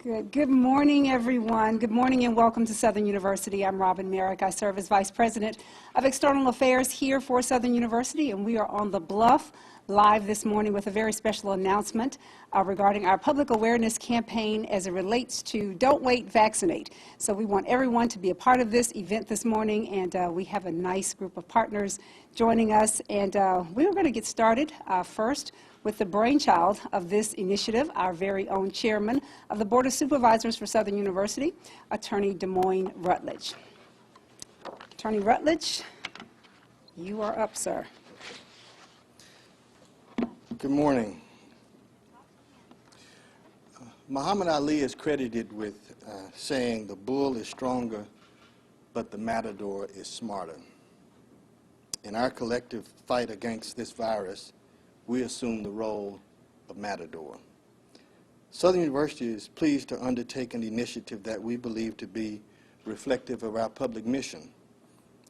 Good morning, everyone. Good morning and welcome to Southern University. I'm Robin Merrick. I serve as Vice President of External Affairs here for Southern University, and we are on the Bluff live this morning with a very special announcement regarding our public awareness campaign as it relates to Don't Wait, Vaccinate. So we want everyone to be a part of this event this morning, and we have a nice group of partners joining us. And we're going to get started first with the brainchild of this initiative, our very own chairman of the Board of Supervisors for Southern University, Attorney Des Moines Rutledge. Attorney Rutledge, you are up, sir. Good morning. Muhammad Ali is credited with saying the bull is stronger, but the matador is smarter. In our collective fight against this virus, we assume the role of matador. Southern University is pleased to undertake an initiative that we believe to be reflective of our public mission.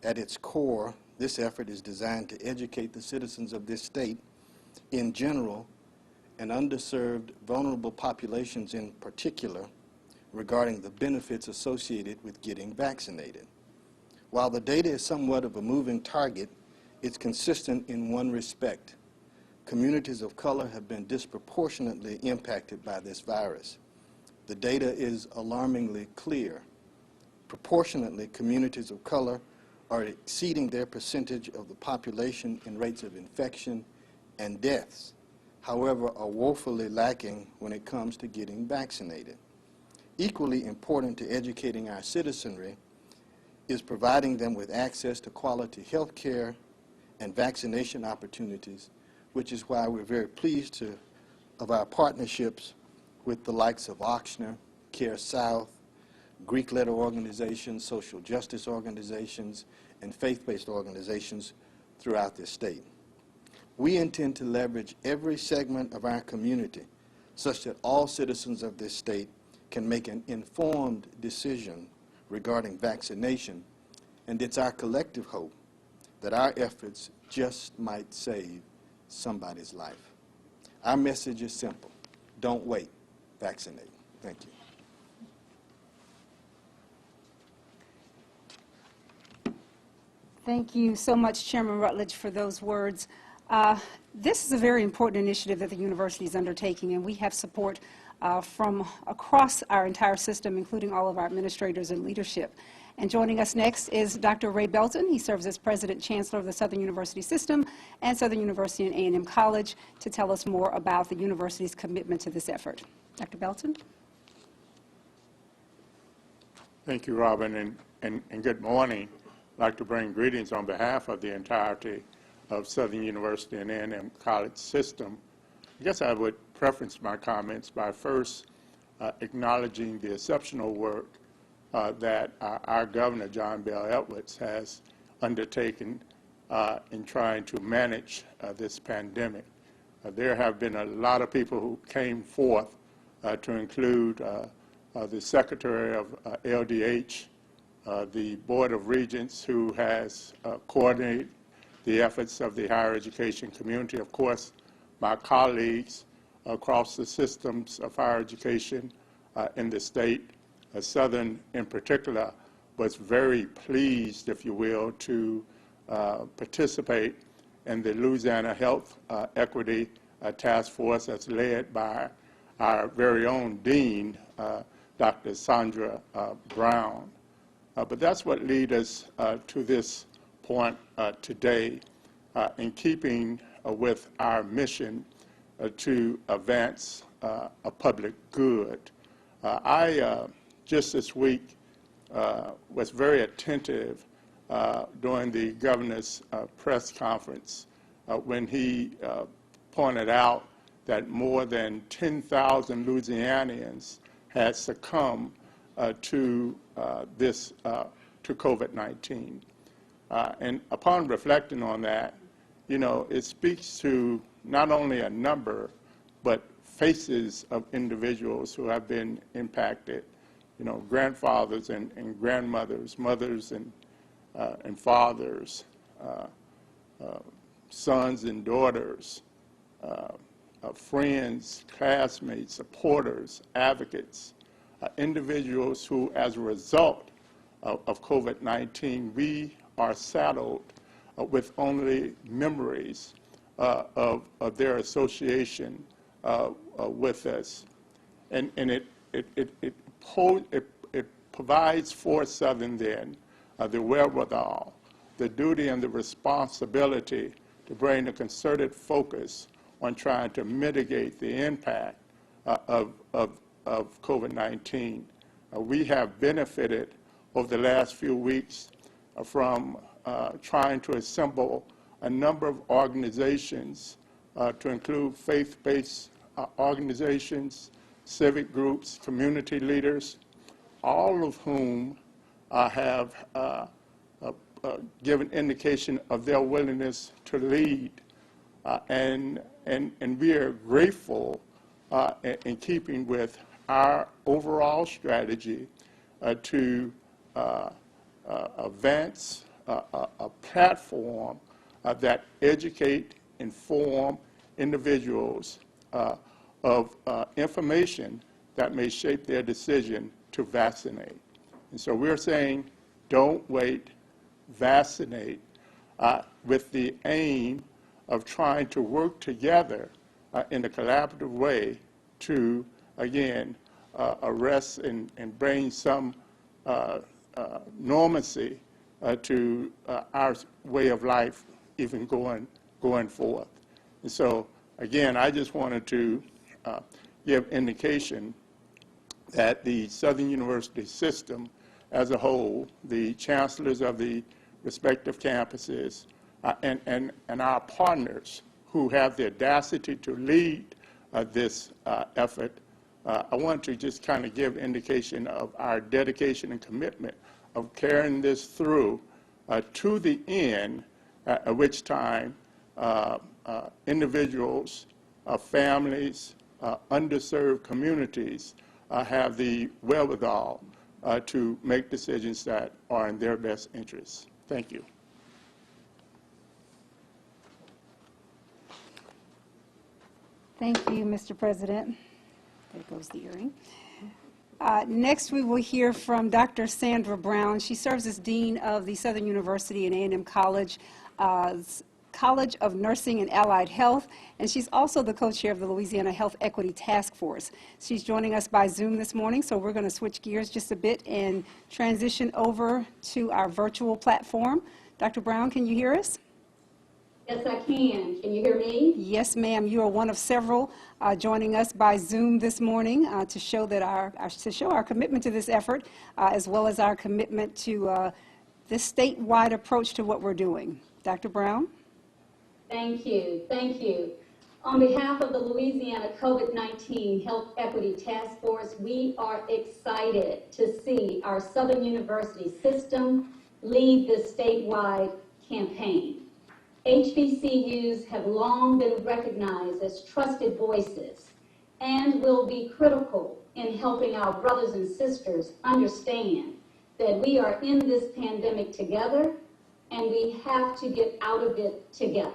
At its core, this effort is designed to educate the citizens of this state in general and underserved vulnerable populations in particular regarding the benefits associated with getting vaccinated. While the data is somewhat of a moving target, it's consistent in one respect. Communities of color have been disproportionately impacted by this virus. The data is alarmingly clear. Proportionately, communities of color are exceeding their percentage of the population in rates of infection and deaths, however, are woefully lacking when it comes to getting vaccinated. Equally important to educating our citizenry is providing them with access to quality health care and vaccination opportunities, which is why we're very pleased of our partnerships with the likes of Ochsner, Care South, Greek-letter organizations, social justice organizations, and faith-based organizations throughout this state. We intend to leverage every segment of our community such that all citizens of this state can make an informed decision regarding vaccination, and it's our collective hope that our efforts just might save somebody's life. Our message is simple. Don't wait. Vaccinate. Thank you. Thank you so much, Chairman Rutledge, for those words. This is a very important initiative that the university is undertaking, and we have support from across our entire system, including all of our administrators and leadership. And joining us next is Dr. Ray Belton. He serves as President Chancellor of the Southern University System and Southern University and A&M College to tell us more about the university's commitment to this effort. Dr. Belton? Thank you, Robin, and good morning. I'd like to bring greetings on behalf of the entirety of Southern University and A&M College system. I guess I would preference my comments by first acknowledging the exceptional work that our Governor, John Bell Edwards, has undertaken in trying to manage this pandemic. There have been a lot of people who came forth to include the Secretary of LDH, the Board of Regents, who has coordinated the efforts of the higher education community, of course, my colleagues across the systems of higher education in the state. Southern, in particular, was very pleased, if you will, to participate in the Louisiana Health Equity Task Force that's led by our very own Dean, Dr. Sandra Brown. But that's what leads us to this point today, in keeping with our mission to advance a public good. I just this week was very attentive during the governor's press conference when he pointed out that more than 10,000 Louisianians had succumbed to COVID-19. And upon reflecting on that, you know, it speaks to not only a number, but faces of individuals who have been impacted, you know, grandfathers and grandmothers, mothers and fathers, sons and daughters, friends, classmates, supporters, advocates, individuals who, as a result of COVID-19, we are saddled with only memories of their association with us. And it provides for Southern then the wherewithal, the duty and the responsibility to bring a concerted focus on trying to mitigate the impact of COVID-19. We have benefited over the last few weeks from trying to assemble a number of organizations to include faith-based organizations, civic groups, community leaders, all of whom have given indication of their willingness to lead. And we are grateful in keeping with our overall strategy to advance a platform that educate, inform individuals of information that may shape their decision to vaccinate. And so we're saying, don't wait, vaccinate, with the aim of trying to work together in a collaborative way to, again, arrest and bring some normalcy to our way of life, even going forth. And so, again, I just wanted to give indication that the Southern University system as a whole, the chancellors of the respective campuses, and our partners who have the audacity to lead this effort, I want to just kind of give indication of our dedication and commitment of carrying this through to the end, at which time individuals, families, underserved communities have the wherewithal to make decisions that are in their best interests. Thank you. Thank you, Mr. President. There goes the earring. Next, we will hear from Dr. Sandra Brown. She serves as Dean of the Southern University and A&M College College of Nursing and Allied Health, and she's also the co-chair of the Louisiana Health Equity Task Force. She's joining us by Zoom this morning, so we're going to switch gears just a bit and transition over to our virtual platform. Dr. Brown, can you hear us? Yes, I can. Can you hear me? Yes, ma'am. You are one of several joining us by Zoom this morning to show that our commitment to this effort, as well as our commitment to this statewide approach to what we're doing. Dr. Brown? Thank you. Thank you. On behalf of the Louisiana COVID-19 Health Equity Task Force, we are excited to see our Southern University system lead this statewide campaign. HBCUs have long been recognized as trusted voices and will be critical in helping our brothers and sisters understand that we are in this pandemic together and we have to get out of it together.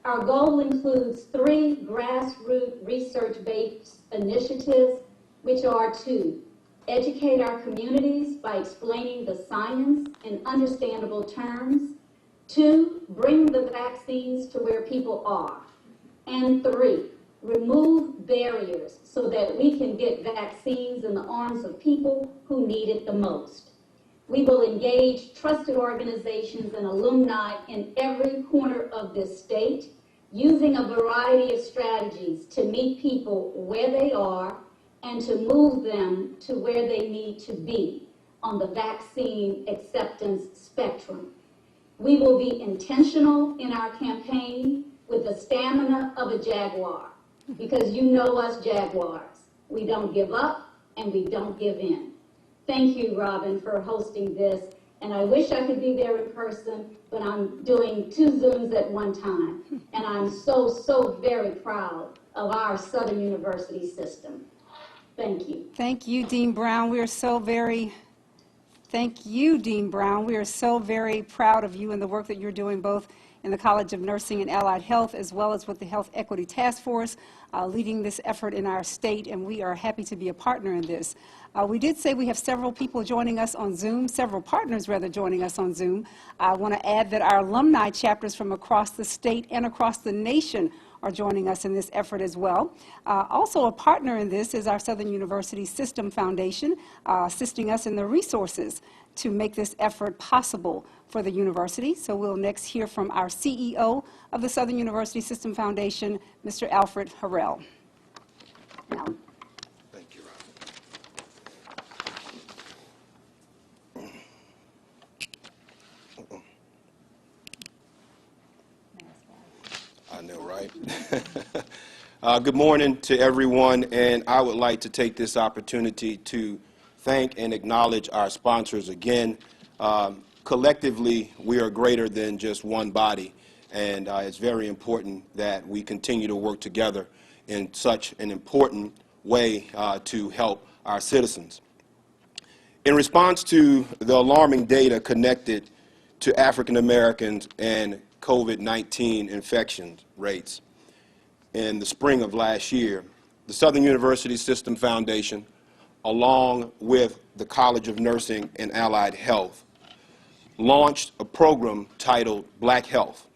Our goal includes 3 grassroots research-based initiatives, which are to educate our communities by explaining the science in understandable terms, 2, bring the vaccines to where people are, and 3, remove barriers so that we can get vaccines in the arms of people who need it the most. We will engage trusted organizations and alumni in every corner of this state, using a variety of strategies to meet people where they are and to move them to where they need to be on the vaccine acceptance spectrum. We will be intentional in our campaign with the stamina of a jaguar, because you know us Jaguars. We don't give up and we don't give in. Thank you, Robin, for hosting this. And I wish I could be there in person, but I'm doing 2 Zooms at one time. And I'm so very proud of our Southern University system. Thank you. Thank you, Dean Brown. Thank you, Dean Brown. We are so very proud of you and the work that you're doing both in the College of Nursing and Allied Health, as well as with the Health Equity Task Force, leading this effort in our state, and we are happy to be a partner in this. We did say we have several people joining us on Zoom, several partners rather joining us on Zoom. I want to add that our alumni chapters from across the state and across the nation are joining us in this effort as well. Also a partner in this is our Southern University System Foundation, assisting us in the resources to make this effort possible for the university. So we'll next hear from our CEO of the Southern University System Foundation, Mr. Alfred Harrell. Now. Thank you, Robin. I know, right? Good morning to everyone, and I would like to take this opportunity to thank and acknowledge our sponsors again. Collectively, we are greater than just one body, and it's very important that we continue to work together in such an important way to help our citizens. In response to the alarming data connected to African Americans and COVID-19 infection rates in the spring of last year, the Southern University System Foundation, along with the College of Nursing and Allied Health, launched a program titled Black Health.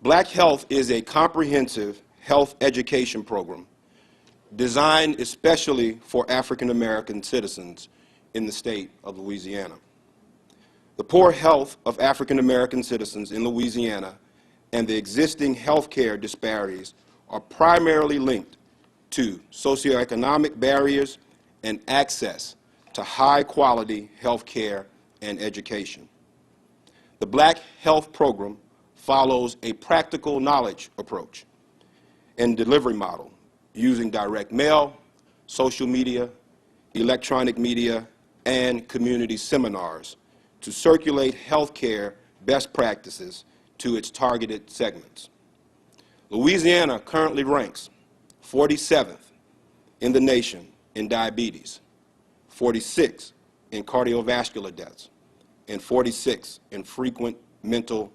Black Health is a comprehensive health education program designed especially for African American citizens in the state of Louisiana. The poor health of African American citizens in Louisiana and the existing health care disparities are primarily linked to socioeconomic barriers and access to high-quality health care and education. The Black Health Program follows a practical knowledge approach and delivery model using direct mail, social media, electronic media, and community seminars to circulate health care best practices to its targeted segments. Louisiana currently ranks 47th in the nation in diabetes, 46 in cardiovascular deaths, and 46 in frequent mental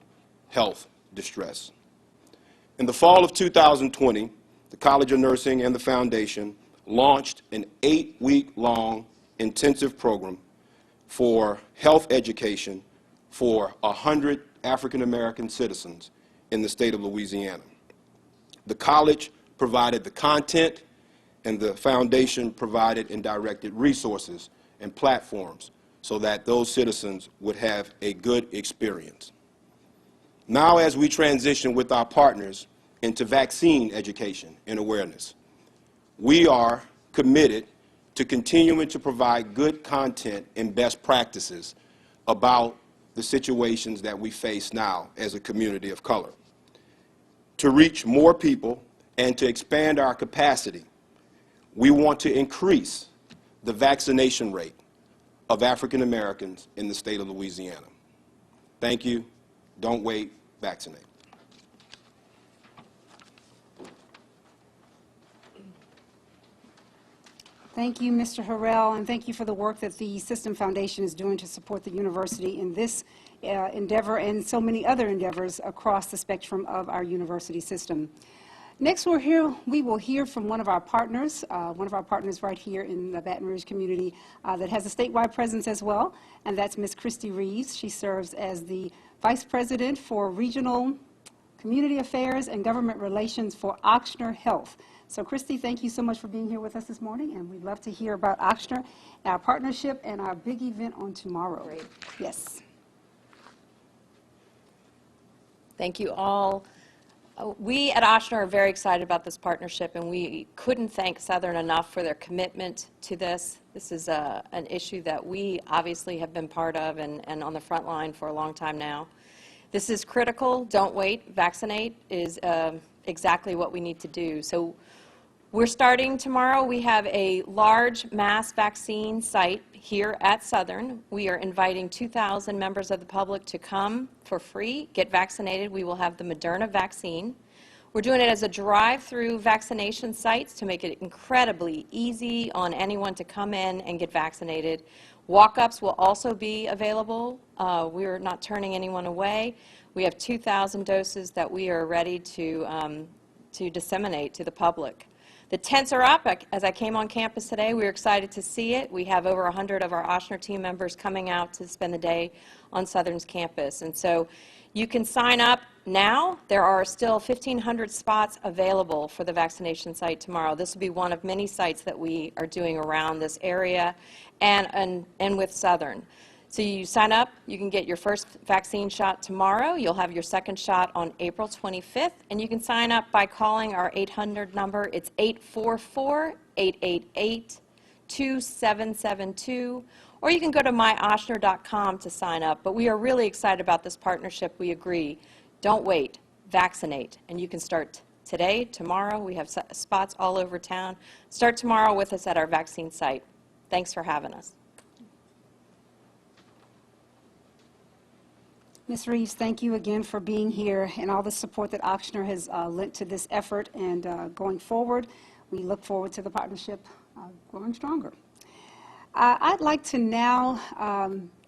health distress. In the fall of 2020, the College of Nursing and the Foundation launched an 8-week-long intensive program for health education for 100 African American citizens in the state of Louisiana. The college provided the content, and the foundation provided and directed resources and platforms so that those citizens would have a good experience. Now, as we transition with our partners into vaccine education and awareness, we are committed to continuing to provide good content and best practices about the situations that we face now as a community of color. To reach more people and to expand our capacity, we want to increase the vaccination rate of African Americans in the state of Louisiana. Thank you. Don't wait. Vaccinate. Thank you, Mr. Harrell, and thank you for the work that the System Foundation is doing to support the university in this endeavor and so many other endeavors across the spectrum of our university system. Next, we will hear from one of our partners right here in the Baton Rouge community that has a statewide presence as well, and that's Ms. Christy Reeves. She serves as the Vice President for Regional Community Affairs and Government Relations for Ochsner Health. So, Christy, thank you so much for being here with us this morning, and we'd love to hear about Ochsner, our partnership, and our big event on tomorrow. Great. Yes. Thank you all. We at Ochsner are very excited about this partnership, and we couldn't thank Southern enough for their commitment to this. This is an issue that we obviously have been part of and on the front line for a long time now. This is critical. Don't wait. Vaccinate is exactly what we need to do. So we're starting tomorrow. We have a large mass vaccine site here at Southern. We are inviting 2,000 members of the public to come for free, get vaccinated. We will have the Moderna vaccine. We're doing it as a drive-through vaccination site to make it incredibly easy on anyone to come in and get vaccinated. Walk-ups will also be available. We're not turning anyone away. We have 2,000 doses that we are ready to disseminate to the public. The tents are up. As I came on campus today, we were excited to see it. We have over 100 of our Ochsner team members coming out to spend the day on Southern's campus. And so you can sign up now. There are still 1,500 spots available for the vaccination site tomorrow. This will be one of many sites that we are doing around this area and with Southern. So you sign up, you can get your first vaccine shot tomorrow. You'll have your second shot on April 25th, and you can sign up by calling our 800 number. It's 844-888-2772, or you can go to myochsner.com to sign up. But we are really excited about this partnership. We agree. Don't wait. Vaccinate. And you can start today, tomorrow. We have spots all over town. Start tomorrow with us at our vaccine site. Thanks for having us. Ms. Reeves, thank you again for being here and all the support that Ochsner has lent to this effort. And going forward, we look forward to the partnership growing stronger. I'd like to now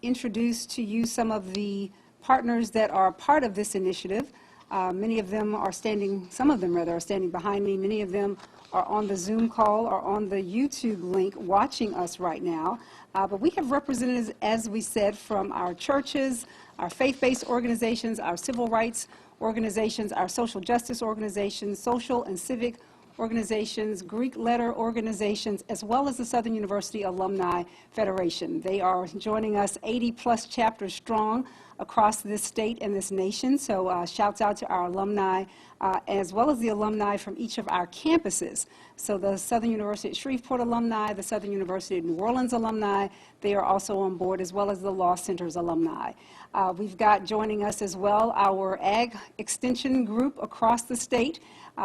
introduce to you some of the partners that are part of this initiative. Many of them are standing, some of them rather, are standing behind me. Many of them are on the Zoom call or on the YouTube link watching us right now. But we have representatives, as we said, from our churches, our faith-based organizations, our civil rights organizations, our social justice organizations, social and civic organizations, Greek letter organizations, as well as the Southern University Alumni Federation. They are joining us 80-plus chapters strong across this state and this nation. So shouts out to our alumni, as well as the alumni from each of our campuses. So the Southern University at Shreveport alumni, the Southern University of New Orleans alumni, they are also on board, as well as the Law Center's alumni. We've got joining us as well our Ag Extension group across the state.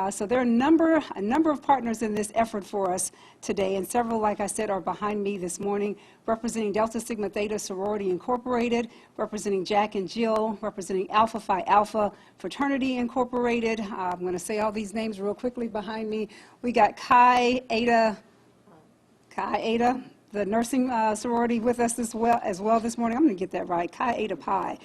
So there are a number of partners in this effort for us today, and several, like I said, are behind me this morning, representing Delta Sigma Theta Sorority Incorporated, representing Jack and Jill, representing Alpha Phi Alpha Fraternity Incorporated. I'm going to say all these names real quickly behind me. We got Chi Eta, the nursing sorority with us as well this morning. I'm going to get that right, Chi Eta Pi.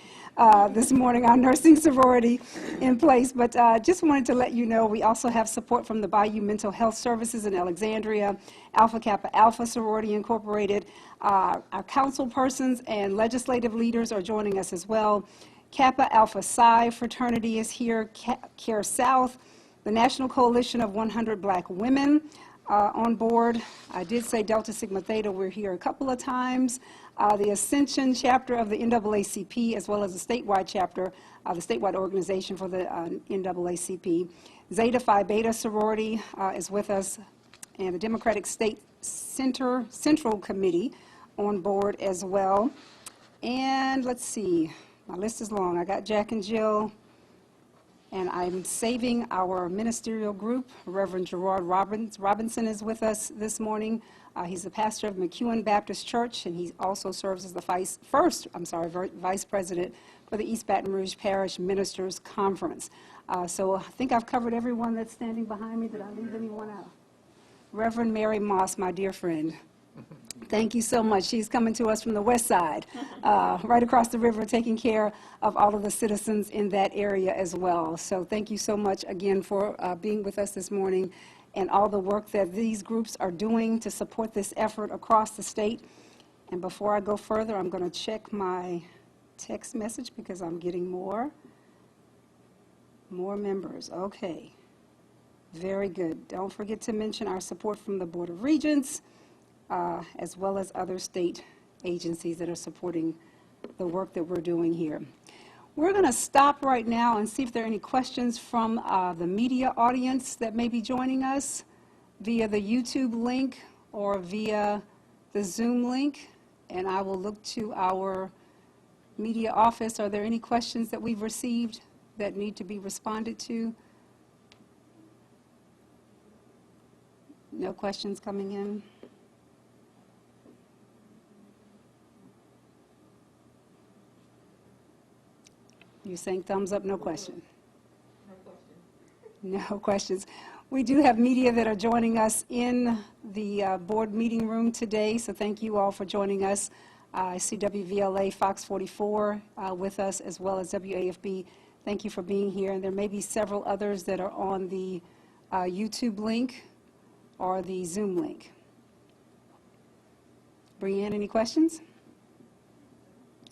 This morning, our nursing sorority in place. But just wanted to let you know we also have support from the Bayou Mental Health Services in Alexandria, Alpha Kappa Alpha Sorority Incorporated. Our council persons and legislative leaders are joining us as well. Kappa Alpha Psi Fraternity is here, Care South, the National Coalition of 100 Black Women on board. I did say Delta Sigma Theta, we're here a couple of times. The Ascension chapter of the NAACP, as well as the statewide chapter, the statewide organization for the NAACP. Zeta Phi Beta sorority is with us, and the Democratic State Central Committee on board as well. And let's see, my list is long. I got Jack and Jill, and I'm saving our ministerial group. Reverend Gerard Robinson is with us this morning. He's the pastor of McEwen Baptist Church, and he also serves as the vice president for the East Baton Rouge Parish Ministers Conference. So I think I've covered everyone that's standing behind me. Did I leave anyone out? Reverend Mary Moss, my dear friend. Thank you so much. She's coming to us from the west side, right across the river, taking care of all of the citizens in that area as well. So thank you so much again for being with us this morning and all the work that these groups are doing to support this effort across the state. And before I go further, I'm going to check my text message because I'm getting more members. Okay. Very good. Don't forget to mention our support from the Board of Regents, as well as other state agencies that are supporting the work that we're doing here. We're going to stop right now and see if there are any questions from the media audience that may be joining us via the YouTube link or via the Zoom link. And I will look to our media office. Are there any questions that we've received that need to be responded to? No questions coming in? You're saying thumbs up, no question? No question. No questions. We do have media that are joining us in the board meeting room today, so thank you all for joining us. I see WVLA Fox 44 with us, as well as WAFB Thank you for being here. And there may be several others that are on the YouTube link or the Zoom link. Brianne, any questions?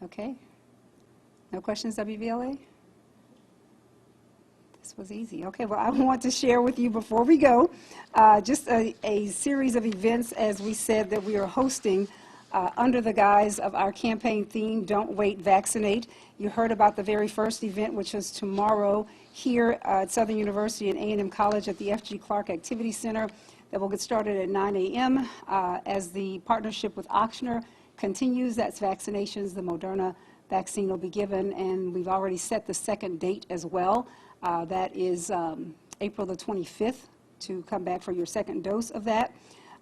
Okay. No questions, WVLA? This was easy. Okay, well, I want to share with you before we go just a series of events, as we said, that we are hosting under the guise of our campaign theme, Don't Wait, Vaccinate. You heard about the very first event, which is tomorrow here at Southern University and A&M College at the F.G. Clark Activity Center. That will get started at 9 a.m. As the partnership with Ochsner continues. That's vaccinations. The Moderna vaccine will be given, and we've already set the second date as well. That is April the 25th to come back for your second dose of that.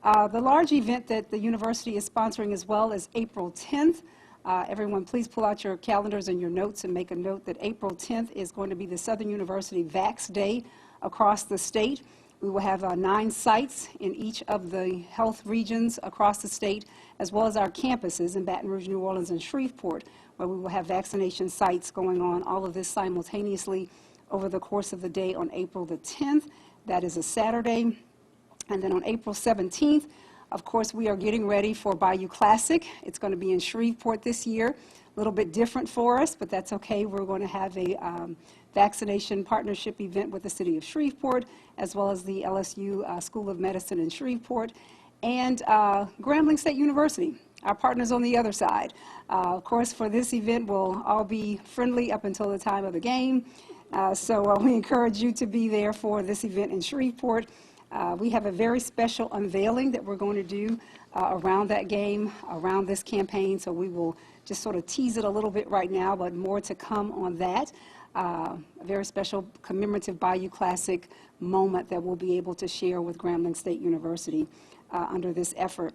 The large event that the university is sponsoring as well is April 10th. Everyone, please pull out your calendars and your notes and make a note that April 10th is going to be the Southern University Vax Day across the state. We will have 9 sites in each of the health regions across the state, as well as our campuses in Baton Rouge, New Orleans, and Shreveport, where we will have vaccination sites going on, all of this simultaneously over the course of the day on April the 10th. That is a Saturday. And then on April 17th, of course, we are getting ready for Bayou Classic. It's going to be in Shreveport this year. A little bit different for us, but that's okay. We're going to have a vaccination partnership event with the city of Shreveport, as well as the LSU School of Medicine in Shreveport, and Grambling State University, our partners on the other side. Of course, for this event, we'll all be friendly up until the time of the game. So we encourage you to be there for this event in Shreveport. We have a very special unveiling that we're going to do around that game, around this campaign, so we will just sort of tease it a little bit right now, but more to come on that. A very special commemorative Bayou Classic moment that we'll be able to share with Grambling State University under this effort.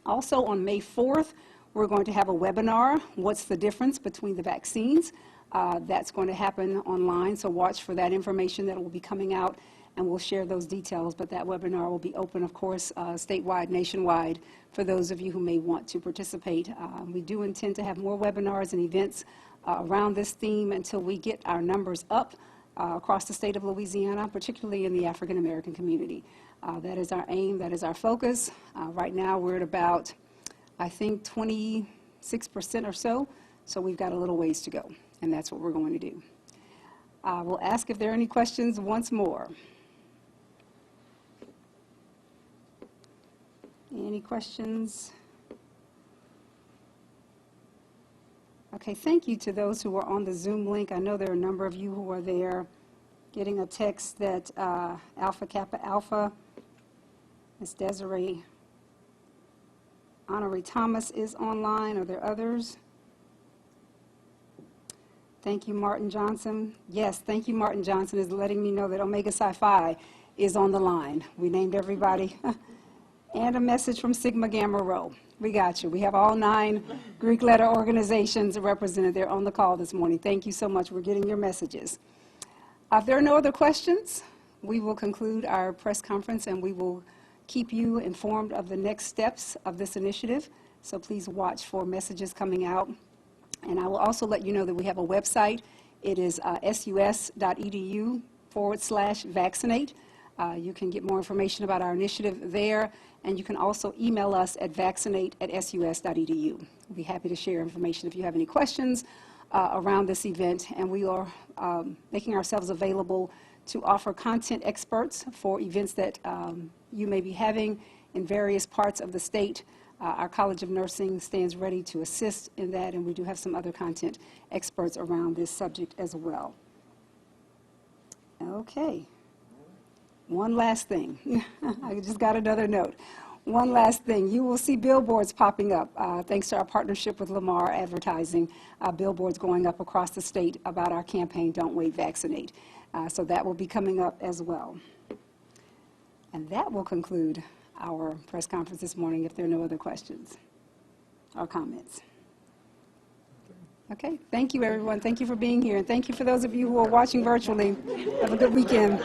Also on May 4th, we're going to have a webinar, What's the Difference Between the Vaccines? That's going to happen online, so watch for that information that will be coming out, and we'll share those details. But that webinar will be open, of course, statewide, nationwide, for those of you who may want to participate. We do intend to have more webinars and events around this theme until we get our numbers up across the state of Louisiana, particularly in the African American community. That is our aim, that is our focus. Right now we're at about, I think, 26% or so we've got a little ways to go, and that's what we're going to do. We'll ask if there are any questions once more. Any questions? Okay, thank you to those who are on the Zoom link. I know there are a number of you who are there getting a text that Alpha Kappa Alpha, Ms. Desiree Honorary Thomas is online. Are there others? Thank you, Martin Johnson. Yes, thank you, Martin Johnson is letting me know that Omega Psi Phi is on the line. We named everybody. And a message from Sigma Gamma Rho. We got you. We have all 9 Greek letter organizations represented there on the call this morning. Thank you so much. We're getting your messages. If there are no other questions, we will conclude our press conference, and we will keep you informed of the next steps of this initiative. So please watch for messages coming out. And I will also let you know that we have a website. It is sus.edu/vaccinate. You can get more information about our initiative there, and you can also email us at vaccinate@sus.edu. We'll be happy to share information if you have any questions around this event, and we are making ourselves available to offer content experts for events that you may be having in various parts of the state. Our College of Nursing stands ready to assist in that, and we do have some other content experts around this subject as well. Okay. One last thing. I just got another note. One last thing. You will see billboards popping up, thanks to our partnership with Lamar Advertising, billboards going up across the state about our campaign, Don't Wait, Vaccinate. So that will be coming up as well. And that will conclude our press conference this morning if there are no other questions or comments. Okay, thank you, everyone. Thank you for being here. And thank you for those of you who are watching virtually. Have a good weekend.